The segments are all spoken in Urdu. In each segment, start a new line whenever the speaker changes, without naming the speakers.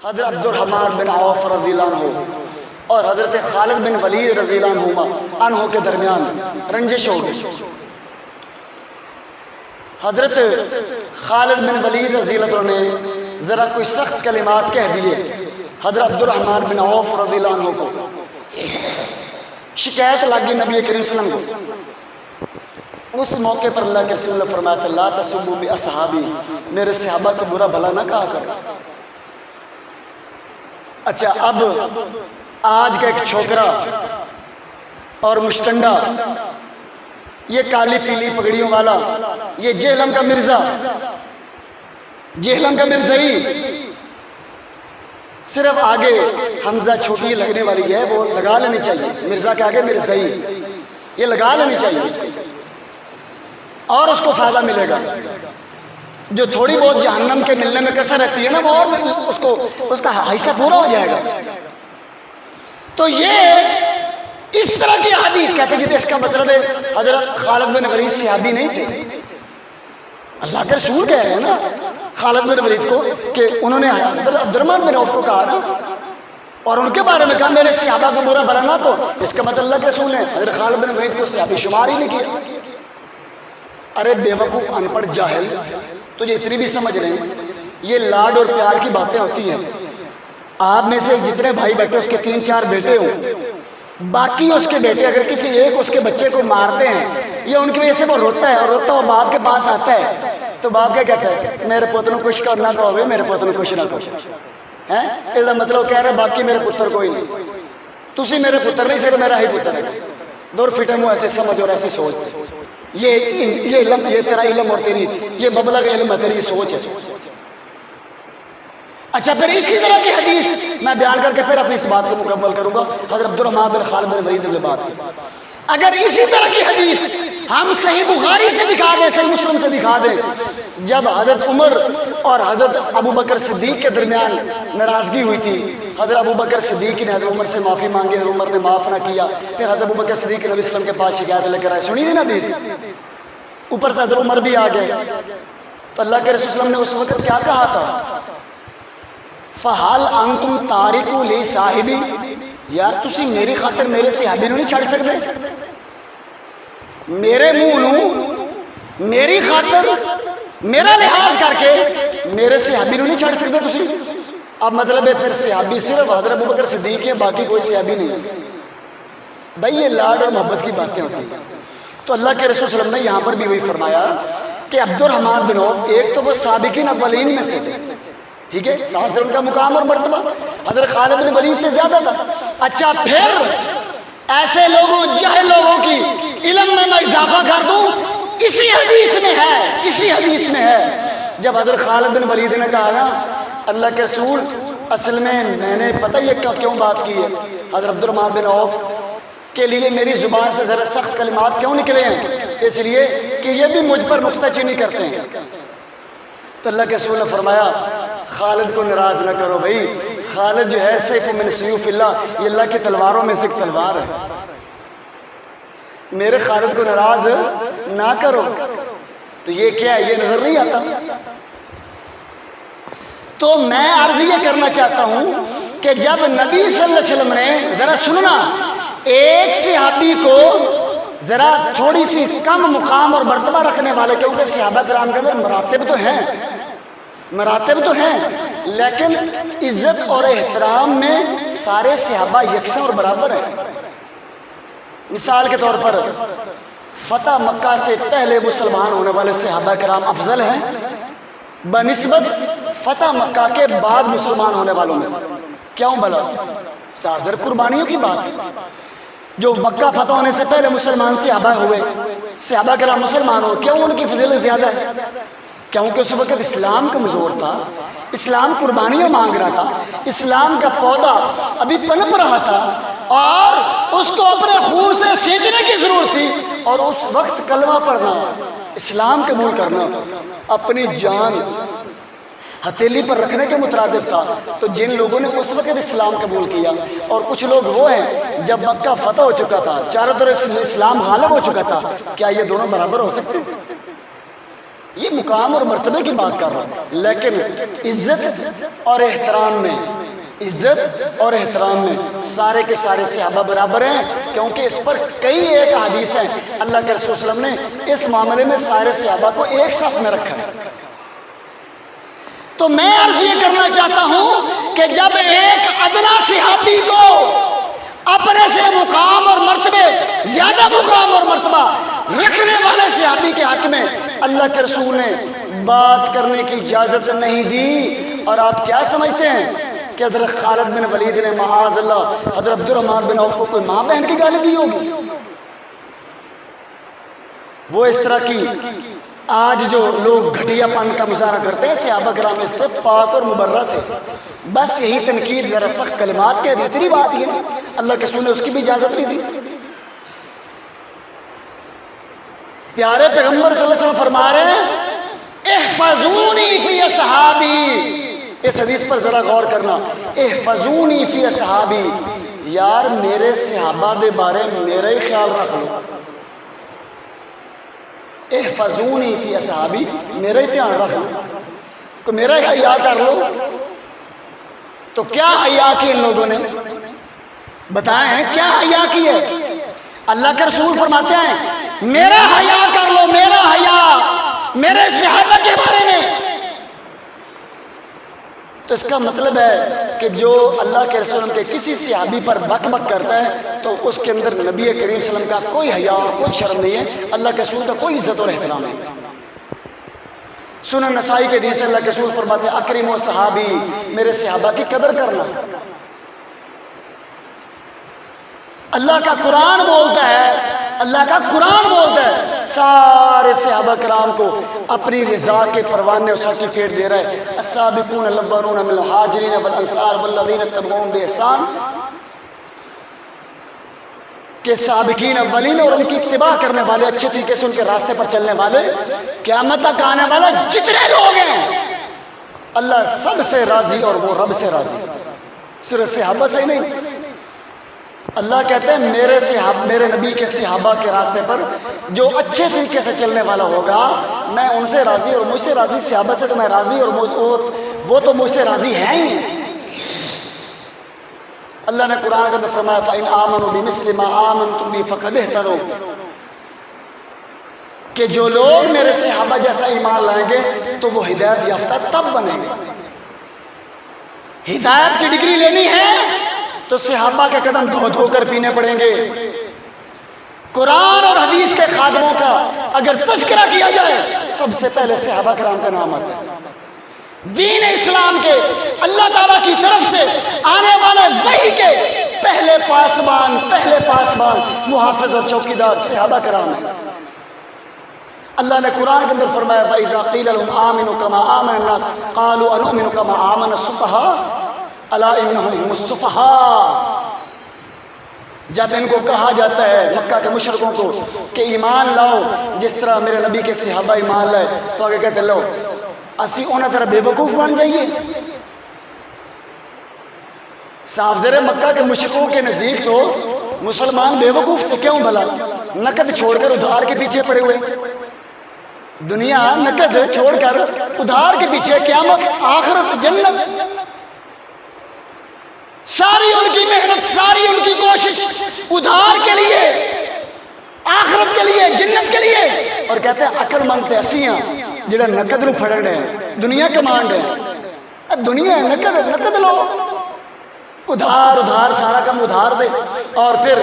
حضرت عبد الرحمن بن عوف رضی اللہ عنہ اور حضرت خالد بن ولید رضی اللہ عنہ کے درمیان رنجش ہو گئی. حضرت خالد بن ولید رضی اللہ عنہ نے ذرا کوئی سخت کلمات کہہ دیے حضرت عبد الرحمن بن عوف رضی اللہ عنہ کو. شکایت لگی نبی کریم صلی اللہ علیہ وسلم کو. اس موقع پر اللہ کے رسول نے فرمایا لا تسبوا باصحابی، میرے صحابہ کو برا بھلا نہ کہا کرو. اچھا اب آج کا ایک چھوکرا اور مشتنڈا، یہ کالی پیلی پگڑیوں والا، یہ جہلم کا مرزا، جہلم کا مرزائی، صرف آگے حمزہ چھوٹی لگنے والی ہے وہ لگا لینی چاہیے. مرزا کے آگے مرزائی یہ لگا لینی چاہیے اور اس کو فائدہ ملے گا. جو تھوڑی بہت جہنم کے ملنے میں کسر رہتی ہے نا وہ اس کا حصہ پورا ہو جائے گا. تو یہ اس طرح کی حدیث کہتے ہیں کہ اس کا مطلب ہے حضرت خالد بن ولید صحابی نہیں تھے. اللہ کے رسول کہہ رہے ہیں نا خالد بن ولید کو کہ انہوں نے حضرت عبد الرحمن بن عوف کو کہا نا اور ان کے بارے میں کہا میرے صحابہ کو برا بھلا نہ کو. اس کا مطلب اللہ کے رسول نے حضرت خالد بن ولید کو صحابی شمار ہی نہیں کیا. ارے بے وقوف ان پڑھ جاہل، تجھے اتنی بھی سمجھ نہیں. یہ لاڈ اور پیار کی باتیں ہوتی ہیں. آپ میں سے جتنے بھائی بیٹھے اس کے 3-4 بیٹے ہوں، باقی اس کے بیٹے اگر کسی ایک اس کے بچے کو مارتے ہیں یا ان کی وجہ سے وہ روتا ہے اور روتا وہ باپ کے پاس آتا ہے تو باپ کیا کہتا ہے میرے پوتر کچھ کرنا تو ہوئے میرے پوتر کچھ نہ کچھ ہے. اس کا مطلب کہہ رہا ہے باقی میرے پتر کوئی نہیں، تسی میرے پتر نہیں صرف میرا ہی پتر ہے. دور فٹے منہ ایسے سمجھ اور ایسے سوچ. یہ علم، یہ تیرا علم اور تیری یہ مبلغ علم ہے، تیری سوچ ہے. اچھا پھر اسی طرح کی حدیث میں بیان کر کے پھر اپنی اس بات کو مکمل کروں گا. حضرت عبد الرحمن بن خالد بن ولید نے بات کی. اگر اسی طرح کی حدیث ہم صحیح بخاری سے دکھا دیں، صحیح مسلم سے دکھا دیں، جب حضرت عمر اور حضرت ابو بکر صدیق کے درمیان ناراضگی ہوئی تھی، حضرت ابو بکر صدیق نے حضرت عمر سے معافی مانگی، حضرت عمر نے معاف نہ کیا، پھر حضرت ابو بکر صدیق نبی وسلم کے پاس شکایت لے کر آئے. سنی تھی نا حدیث؟ اوپر سے حضرت عمر بھی آ گئے. تو اللہ کے رسول صلی اللہ علیہ وسلم نے اس وقت کیا کہا تھا؟ فَحَلْ أَنْتُمْ تَارِكُوا لِي صَاحِبِي، یار تسی میری خاطر میرے صحابی نو نہیں چھڑ سکتے؟ میرے منہ نو میری خاطر میرا لحاظ کر کے میرے صحابی نو نہیں چھڑ سکتے تسی؟ اب مطلب ہے پھر صحابی صرف حضرت ابو بکر صدیق ہے، باقی کوئی صحابی نہیں. بھائی یہ لاڈ اور محبت کی باتیں ہوتی ہیں. تو اللہ کے رسول صلی اللہ علیہ وسلم نے یہاں پر بھی وہی فرمایا کہ عبد الرحمن بن عوف ایک تو وہ سابقین اولین میں سے، ٹھیک ہے، ساتھ ان کا مقام اور مرتبہ حضرت خالد بن ولید سے زیادہ تھا. اچھا پھر ایسے لوگوں جاہل لوگوں کی علم میں اضافہ کر دوں، اسی حدیث میں ہے، اسی حدیث میں ہے جب حضرت خالد بن ولید نے کہا نا اللہ کے رسول اصل میں نے پتہ یہ کیوں بات کی ہے، حضرت عبد الرحمن بن عوف کے لیے میری زبان سے ذرا سخت کلمات کیوں نکلے ہیں؟ اس لیے کہ یہ بھی مجھ پر نکتہ چینی کرتے ہیں. تو اللہ کے رسول نے فرمایا خالد کو ناراض نہ کرو بھائی، خالد جو ہے سیف من سیوف اللہ، یہ اللہ کی تلواروں میں سے ایک تلوار ہے. میرے خالد کو ناراض نہ کرو. تو یہ کیا ہے؟ یہ نظر نہیں آتا. تو میں عرض یہ کرنا چاہتا ہوں کہ جب نبی صلی اللہ علیہ وسلم نے ذرا سننا ایک صحابی کو ذرا تھوڑی سی کم مقام اور مرتبہ رکھنے والے، کیونکہ صحابہ کرام کے اندر مراتب تو ہیں، مراتب تو ہیں، لیکن عزت اور احترام میں سارے صحابہ یکساں اور برابر ہیں. مثال کے طور پر فتح مکہ سے پہلے مسلمان ہونے والے صحابہ کرام افضل ہیں بنسبت فتح مکہ کے بعد مسلمان ہونے والوں میں سے. کیوں بلا؟ سادر قربانیوں کی بات. جو مکہ فتح ہونے سے پہلے مسلمان صحابہ ہوئے، صحابہ کرام مسلمان ہوئے، کیوں ان کی فضیلت زیادہ ہے؟ کیونکہ اس وقت اسلام کمزور تھا، اسلام قربانیاں مانگ رہا تھا، اسلام کا پودا ابھی پنپ رہا تھا اور اس کو اپنے خون سے سینچنے کی ضرورت تھی. اور اس وقت کلمہ پڑھنا، اسلام قبول کرنا اپنی جان ہتھیلی پر رکھنے کے مترادف تھا. تو جن لوگوں نے اس وقت اسلام قبول کیا اور کچھ لوگ وہ ہیں جب مکہ فتح ہو چکا تھا، چاروں طرف اسلام غالب ہو چکا تھا، کیا یہ دونوں برابر ہو سکتے ہیں؟ یہ مقام اور مرتبے کی بات کر رہا ہوں، لیکن عزت اور احترام میں، عزت اور احترام میں سارے کے سارے صحابہ برابر ہیں، کیونکہ اس پر کئی ایک حدیث ہیں اللہ کے رسول صلی اللہ علیہ وسلم نے اس معاملے میں سارے صحابہ کو ایک صف میں رکھا ہے۔ تو میں عرض یہ کرنا چاہتا ہوں کہ جب ایک ادنا صحابی کو اپنے سے مقام اور مرتبے، زیادہ مقام اور مرتبہ رکھنے والے صحابی کے حق میں اللہ کے رسول نے بات کرنے کی اجازت نہیں دی، اور آپ کیا سمجھتے ہیں کہ حضرت خالد بن ولید نے معاذ اللہ حضرت عبد الرحمن بن عوف کو کوئی ماں بہن کی گالی دی ہوگی؟ وہ اس طرح کی آج جو لوگ گھٹیا پن کا مظاہرہ کرتے ہیں، صحابہ کرام اس سے پاک اور مبرہ تھے، بس یہی تنقید ذرا سخت کلمات کے دی، اتنی بات یہ اللہ کے رسول نے اس کی بھی اجازت نہیں دی۔ پیارے پیغمبر صلی اللہ علیہ وسلم فرما رہے ہیں احفظونی فی اصحابی، اس حدیث پر ذرا غور کرنا، احفظونی فی اصحابی، یار میرے صحابہ دے بارے میرا ہی خیال رکھ لو، احفظونی فی اصحابی، میرا ہی دھیان رکھ لو، تو میرا ہی حیا کر لو۔ تو کیا حیا کی ان لوگوں نے؟ بتائیں کیا حیا کی ہے؟ اللہ کے رسول فرماتے ہیں میرا حیا کر لو، میرا حیا میرے صحابہ کے بارے میں۔ تو اس کا مطلب ہے کہ جو اللہ کے رسول کے کسی صحابی پر بک بک کرتا ہے تو اس کے اندر نبی کریم صلی اللہ علیہ وسلم کا کوئی حیا اور کوئی شرم نہیں ہے، اللہ کے رسول کا کوئی عزت اور احترام نہیں۔ سنن نسائی کے حدیث اللہ کے رسول فرماتے ہیں اکرم و صحابی، میرے صحابہ کی قدر کرنا۔ اللہ کا قرآن بولتا ہے، اللہ کا قرآن بولتا ہے سارے صحابہ کرام کو اپنی رضا کے پروانے اور سرٹیفکیٹ دے رہا ہے، السابقون الاولون من الہاجرین والانصار والذین اتبعوہم بإحسان، کہ سابقین اولین اور ان کی اتباع کرنے والے، اچھے طریقے سے ان کے راستے پر چلنے والے، قیامت تک آنے والا جتنے لوگ ہیں اللہ سب سے راضی اور وہ رب سے راضی، صرف صحابہ سے ہی نہیں۔ اللہ کہتے ہیں میرے نبی کے صحابہ کے راستے پر جو اچھے طریقے سے چلنے والا ہوگا میں ان سے راضی اور مجھ سے راضی، صحابہ سے تو میں راضی اور وہ تو مجھ سے راضی ہیں ہی۔ اللہ نے قرآن کے اندر فرمایا فَإِنْ آمَنُوا بِمِثْلِ مَا آمَنْتُمْ بِهِ فَقَدِ اهْتَدَوْا، کہ جو لوگ میرے صحابہ جیسا ایمان لائیں گے تو وہ ہدایت یافتہ تب بنیں گے۔ ہدایت کی ڈگری لینی ہے تو صحابہ کے قدم دھو دھو کر پینے پڑیں گے۔ قرآن اور حدیث کے خادموں کا اگر تذکرہ کیا جائے سب سے پہلے صحابہ کرام کا نام آتا ہے۔ دین اسلام کے اللہ تعالیٰ کی طرف سے آنے والے وحی کے پہلے پاسبان محافظ اور چوکیدار صحابہ کرام ہیں۔ اللہ نے قرآن کے اندر فرمایا وَإِذَا قِيلَ لَهُمْ آمِنُوا كَمَا آمَنَ النَّاسُ قَالُوا أَنُؤْمِنُ كَمَا آمَنَ السُّفَهَاءُ أَلَا إِنَّهُمْ هُمُ السُّفَهَاءُ، جب ان کو کہا جاتا ہے مکہ کے مشرکوں کو کہ ایمان لاؤ جس طرح میرے نبی کے صحابہ ایمان لائے، تو آگے کہتے لو اسی انہیں طرح بے وقوف بن جائیے۔ صاحب زر مکہ کے مشرکوں کے نزدیک تو مسلمان بے وقوف تھے، کیوں بھلا؟ نقد چھوڑ کر ادھار کے پیچھے پڑے ہوئے، دنیا نقد چھوڑ کر ادھار کے پیچھے، قیامت آخرت جنت، ساری ان کی محنت، ساری ان کی کوشش ادھار کے لیے، آخرت کے لیے، جنت کے لیے، اور کہتے ہیں عقل مند اسیاں جڑا نقد نو پھڑ رہے ہیں، دنیا کمانڈ ہے، دنیا ہے نقد لو، ادھار سارا کم ادھار دے، اور پھر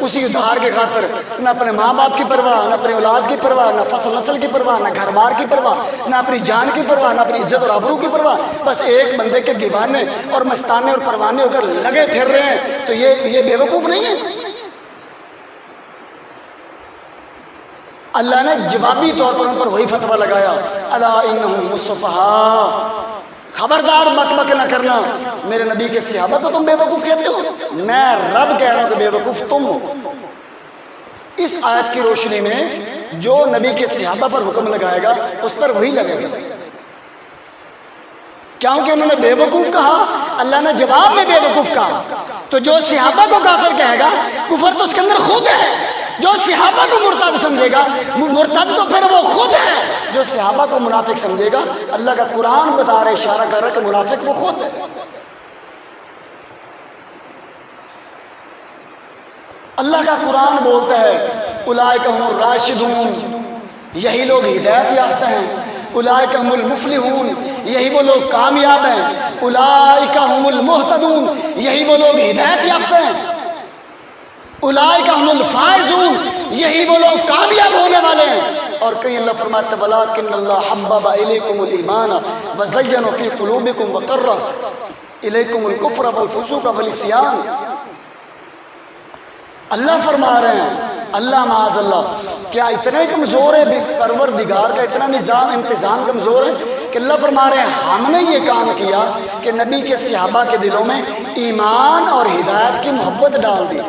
اسی ادھار کے خاطر نہ اپنے ماں باپ کی پرواہ، نہ اپنے اولاد کی پرواہ، نہ فصل نسل کی پرواہ، نہ گھر بار کی پرواہ، نہ اپنی جان کی پرواہ، نہ اپنی عزت اور آبرو کی پرواہ، بس ایک بندے کے دیوانے اور مستانے اور پروانے ہو کر لگے پھر رہے ہیں، تو یہ بے وقوف نہیں ہے؟ اللہ نے جوابی طور پر ان پر وہی فتویٰ لگایا الا انہم السفہاء، خبردار مک مک نہ کرنا، میرے نبی کے صحابہ کو تم بے وقوف کہتے ہو، میں رب کہہ رہا ہوں کہ بے وقوف تم ہو۔ اس آیت کی روشنی میں جو نبی کے صحابہ پر حکم لگائے گا اس پر وہی لگے گا، کیونکہ انہوں نے بے وقوف کہا، اللہ نے جواب میں بے وقوف کہا، تو جو صحابہ کو کافر کہے گا کفر تو اس کے اندر خود ہے، جو صحابہ کو مرتد سمجھے گا مرتد تو پھر وہ خود ہے، جو صحابہ کو منافق سمجھے گا، اللہ کا قرآن بتا رہے، اشارہ کر رہا ہے کہ منافق وہ خود ہے۔ اللہ کا قرآن بولتا ہے اولئک هم الراشدون، یہی لوگ ہدایت یافتہ ہیں، اولئک هم المفلحون، یہی وہ لوگ کامیاب ہیں، اولئک هم المہتدون، یہی وہ لوگ ہدایت یافتہ ہیں، اولئک هم الفائزون، یہی وہ لوگ کامیاب ہونے والے ہیں۔ اور کہیں اللہ فرماتا ہے ولکن اللہ حبب الیکم الایمان وزینہ فی قلوبکم وکرہ الیکم الکفر والفسوق والعصیان۔ اللہ فرما رہے ہیں، اللہ معاذ اللہ، کیا اتنے کمزور ہے پروردگار کا اتنا نظام انتظام کمزور ہے کہ اللہ فرما رہے ہیں ہم نے یہ کام کیا کہ نبی کے صحابہ کے دلوں میں ایمان اور ہدایت کی محبت ڈال دی۔